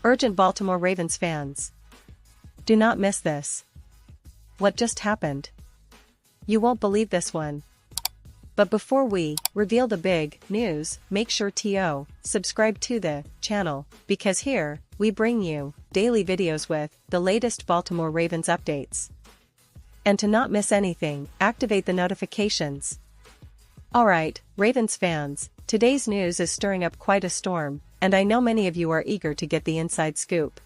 Urgent Baltimore Ravens fans. Do not miss this. What just happened? You won't believe this one. But before we reveal the big news, make sure to subscribe to the channel, because here, we bring you daily videos with the latest Baltimore Ravens updates. And to not miss anything, activate the notifications. Alright, Ravens fans, today's news is stirring up quite a storm, and I know many of you are eager to get the inside scoop.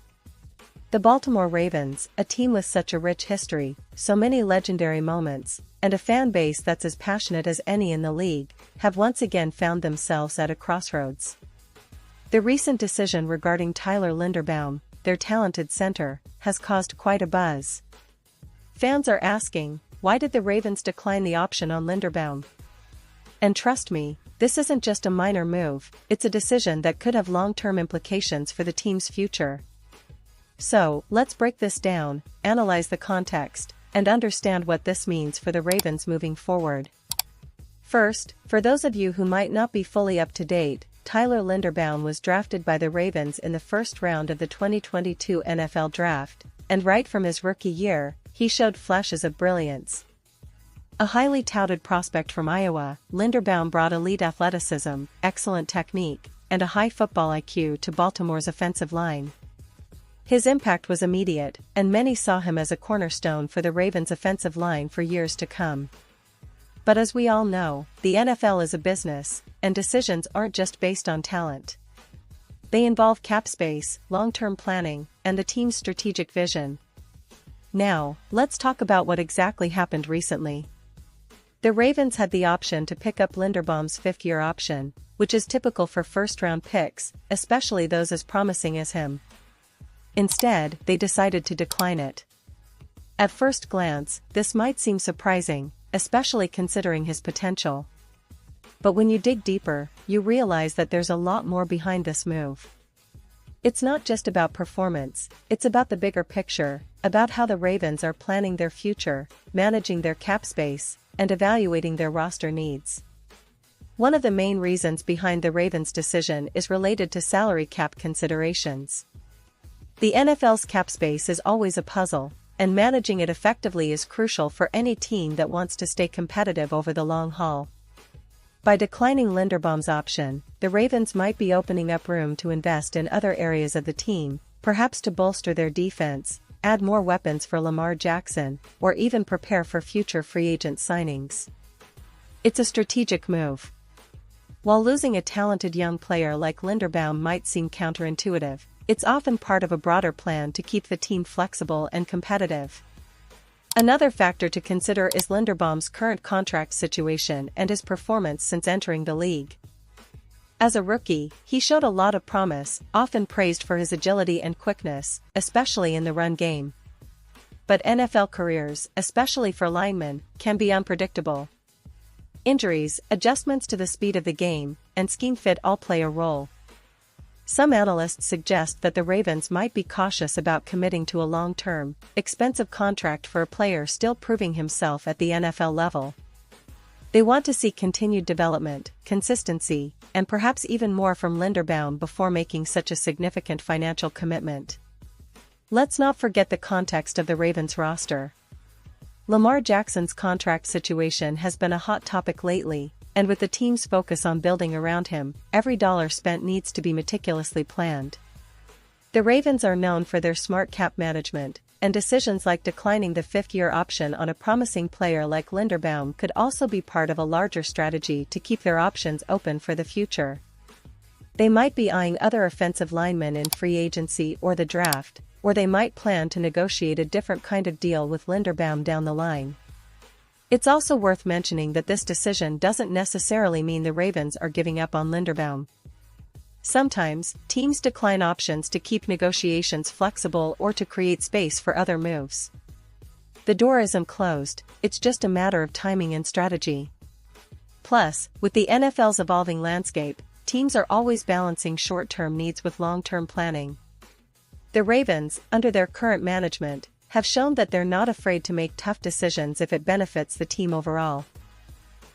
The Baltimore Ravens, a team with such a rich history, so many legendary moments, and a fan base that's as passionate as any in the league, have once again found themselves at a crossroads. The recent decision regarding Tyler Linderbaum, their talented center, has caused quite a buzz. Fans are asking, why did the Ravens decline the option on Linderbaum? And trust me, this isn't just a minor move, it's a decision that could have long-term implications for the team's future. So, let's break this down, analyze the context, and understand what this means for the Ravens moving forward. First, for those of you who might not be fully up to date, Tyler Linderbaum was drafted by the Ravens in the first round of the 2022 NFL Draft, and right from his rookie year, he showed flashes of brilliance. A highly touted prospect from Iowa, Linderbaum brought elite athleticism, excellent technique, and a high football IQ to Baltimore's offensive line. His impact was immediate, and many saw him as a cornerstone for the Ravens' offensive line for years to come. But as we all know, the NFL is a business, and decisions aren't just based on talent. They involve cap space, long-term planning, and the team's strategic vision. Now, let's talk about what exactly happened recently. The Ravens had the option to pick up Linderbaum's fifth-year option, which is typical for first-round picks, especially those as promising as him. Instead, they decided to decline it. At first glance, this might seem surprising, especially considering his potential. But when you dig deeper, you realize that there's a lot more behind this move. It's not just about performance, it's about the bigger picture, about how the Ravens are planning their future, managing their cap space, and evaluating their roster needs. One of the main reasons behind the Ravens' decision is related to salary cap considerations. The NFL's cap space is always a puzzle, and managing it effectively is crucial for any team that wants to stay competitive over the long haul. By declining Linderbaum's option, the Ravens might be opening up room to invest in other areas of the team, perhaps to bolster their defense, add more weapons for Lamar Jackson, or even prepare for future free agent signings. It's a strategic move. While losing a talented young player like Linderbaum might seem counterintuitive, it's often part of a broader plan to keep the team flexible and competitive. Another factor to consider is Linderbaum's current contract situation and his performance since entering the league. As a rookie, he showed a lot of promise, often praised for his agility and quickness, especially in the run game. But NFL careers, especially for linemen, can be unpredictable. Injuries, adjustments to the speed of the game, and scheme fit all play a role. Some analysts suggest that the Ravens might be cautious about committing to a long-term, expensive contract for a player still proving himself at the NFL level. They want to see continued development, consistency, and perhaps even more from Linderbaum before making such a significant financial commitment. Let's not forget the context of the Ravens roster. Lamar Jackson's contract situation has been a hot topic lately, and with the team's focus on building around him, every dollar spent needs to be meticulously planned. The Ravens are known for their smart cap management, and decisions like declining the fifth-year option on a promising player like Linderbaum could also be part of a larger strategy to keep their options open for the future. They might be eyeing other offensive linemen in free agency or the draft, or they might plan to negotiate a different kind of deal with Linderbaum down the line. It's also worth mentioning that this decision doesn't necessarily mean the Ravens are giving up on Linderbaum. Sometimes, teams decline options to keep negotiations flexible or to create space for other moves. The door isn't closed, it's just a matter of timing and strategy. Plus, with the NFL's evolving landscape, teams are always balancing short-term needs with long-term planning. The Ravens, under their current management, have shown that they're not afraid to make tough decisions if it benefits the team overall.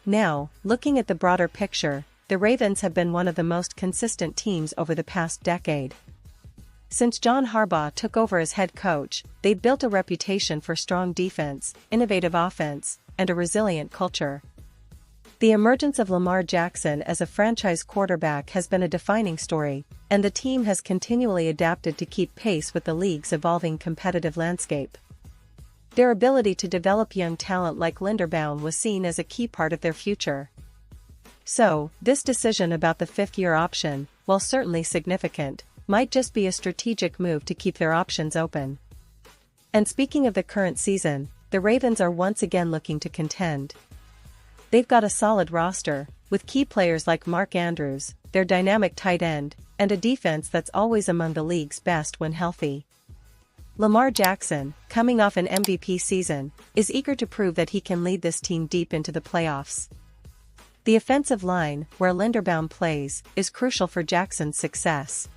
Now, looking at the broader picture, the Ravens have been one of the most consistent teams over the past decade. Since John Harbaugh took over as head coach, they've built a reputation for strong defense, innovative offense, and a resilient culture. The emergence of Lamar Jackson as a franchise quarterback has been a defining story, and the team has continually adapted to keep pace with the league's evolving competitive landscape. Their ability to develop young talent like Linderbaum was seen as a key part of their future. So, this decision about the fifth-year option, while certainly significant, might just be a strategic move to keep their options open. And speaking of the current season, the Ravens are once again looking to contend. They've got a solid roster, with key players like Mark Andrews, their dynamic tight end, and a defense that's always among the league's best when healthy. Lamar Jackson, coming off an MVP season, is eager to prove that he can lead this team deep into the playoffs. The offensive line, where Linderbaum plays, is crucial for Jackson's success.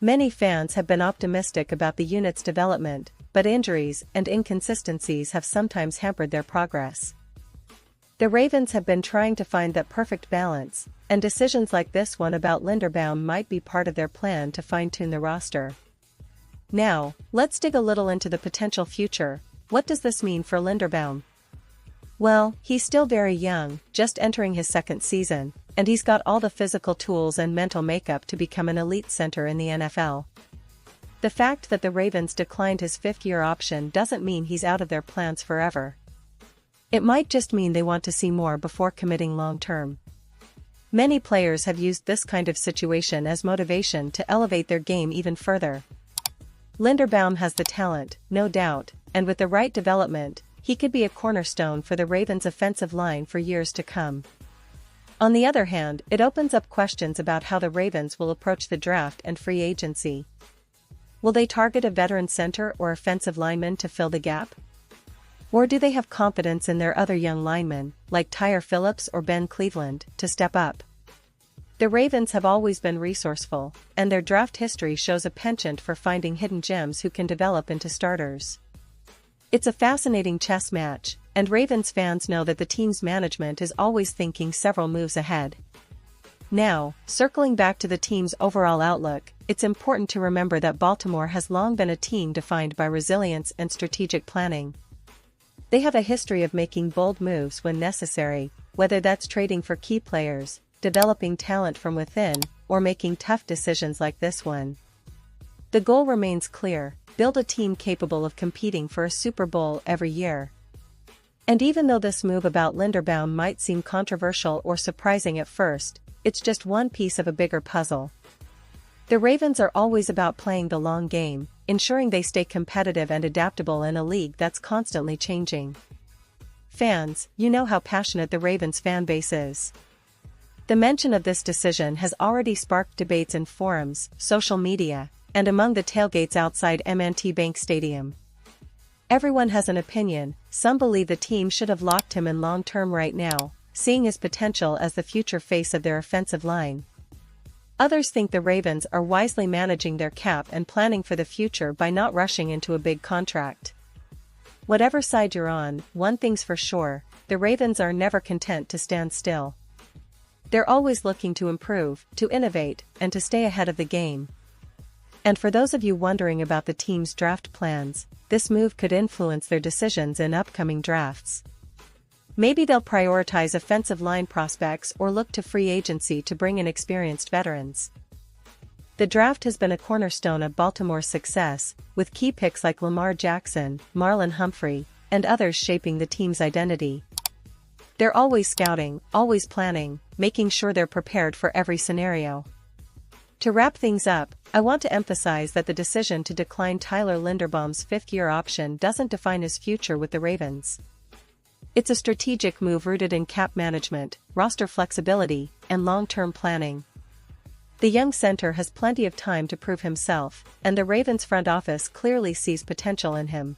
Many fans have been optimistic about the unit's development, but injuries and inconsistencies have sometimes hampered their progress. The Ravens have been trying to find that perfect balance, and decisions like this one about Linderbaum might be part of their plan to fine-tune the roster. Now, let's dig a little into the potential future. What does this mean for Linderbaum? Well, he's still very young, just entering his second season, and he's got all the physical tools and mental makeup to become an elite center in the NFL. The fact that the Ravens declined his fifth-year option doesn't mean he's out of their plans forever. It might just mean they want to see more before committing long-term. Many players have used this kind of situation as motivation to elevate their game even further. Linderbaum has the talent, no doubt, and with the right development, he could be a cornerstone for the Ravens' offensive line for years to come. On the other hand, it opens up questions about how the Ravens will approach the draft and free agency. Will they target a veteran center or offensive lineman to fill the gap? Or do they have confidence in their other young linemen, like Tyre Phillips or Ben Cleveland, to step up? The Ravens have always been resourceful, and their draft history shows a penchant for finding hidden gems who can develop into starters. It's a fascinating chess match, and Ravens fans know that the team's management is always thinking several moves ahead. Now, circling back to the team's overall outlook, it's important to remember that Baltimore has long been a team defined by resilience and strategic planning. They have a history of making bold moves when necessary, whether that's trading for key players, developing talent from within, or making tough decisions like this one. The goal remains clear: build a team capable of competing for a Super Bowl every year. And even though this move about Linderbaum might seem controversial or surprising at first, it's just one piece of a bigger puzzle. The Ravens are always about playing the long game, ensuring they stay competitive and adaptable in a league that's constantly changing. Fans, you know how passionate the Ravens fan base is. The mention of this decision has already sparked debates in forums, social media, and among the tailgates outside M&T Bank Stadium. Everyone has an opinion. Some believe the team should have locked him in long-term right now, seeing his potential as the future face of their offensive line. Others think the Ravens are wisely managing their cap and planning for the future by not rushing into a big contract. Whatever side you're on, one thing's for sure: the Ravens are never content to stand still. They're always looking to improve, to innovate, and to stay ahead of the game. And for those of you wondering about the team's draft plans, this move could influence their decisions in upcoming drafts. Maybe they'll prioritize offensive line prospects or look to free agency to bring in experienced veterans. The draft has been a cornerstone of Baltimore's success, with key picks like Lamar Jackson, Marlon Humphrey, and others shaping the team's identity. They're always scouting, always planning, making sure they're prepared for every scenario. To wrap things up, I want to emphasize that the decision to decline Tyler Linderbaum's fifth-year option doesn't define his future with the Ravens. It's a strategic move rooted in cap management, roster flexibility, and long-term planning. The young center has plenty of time to prove himself, and the Ravens front office clearly sees potential in him.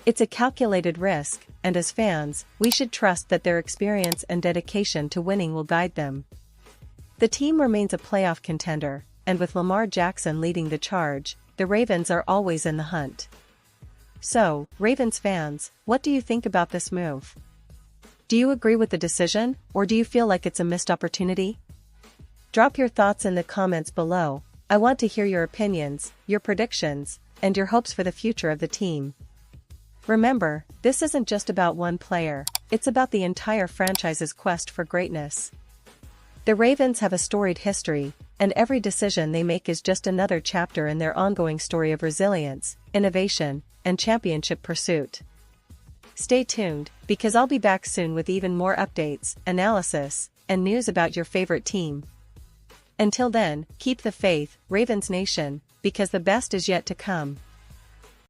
It's a calculated risk, and as fans, we should trust that their experience and dedication to winning will guide them. The team remains a playoff contender, and with Lamar Jackson leading the charge, the Ravens are always in the hunt. So, Ravens fans, what do you think about this move? Do you agree with the decision, or do you feel like it's a missed opportunity? Drop your thoughts in the comments below, I want to hear your opinions, your predictions, and your hopes for the future of the team. Remember, this isn't just about one player, it's about the entire franchise's quest for greatness. The Ravens have a storied history, and every decision they make is just another chapter in their ongoing story of resilience, innovation, and championship pursuit. Stay tuned, because I'll be back soon with even more updates, analysis, and news about your favorite team. Until then, keep the faith, Ravens Nation, because the best is yet to come.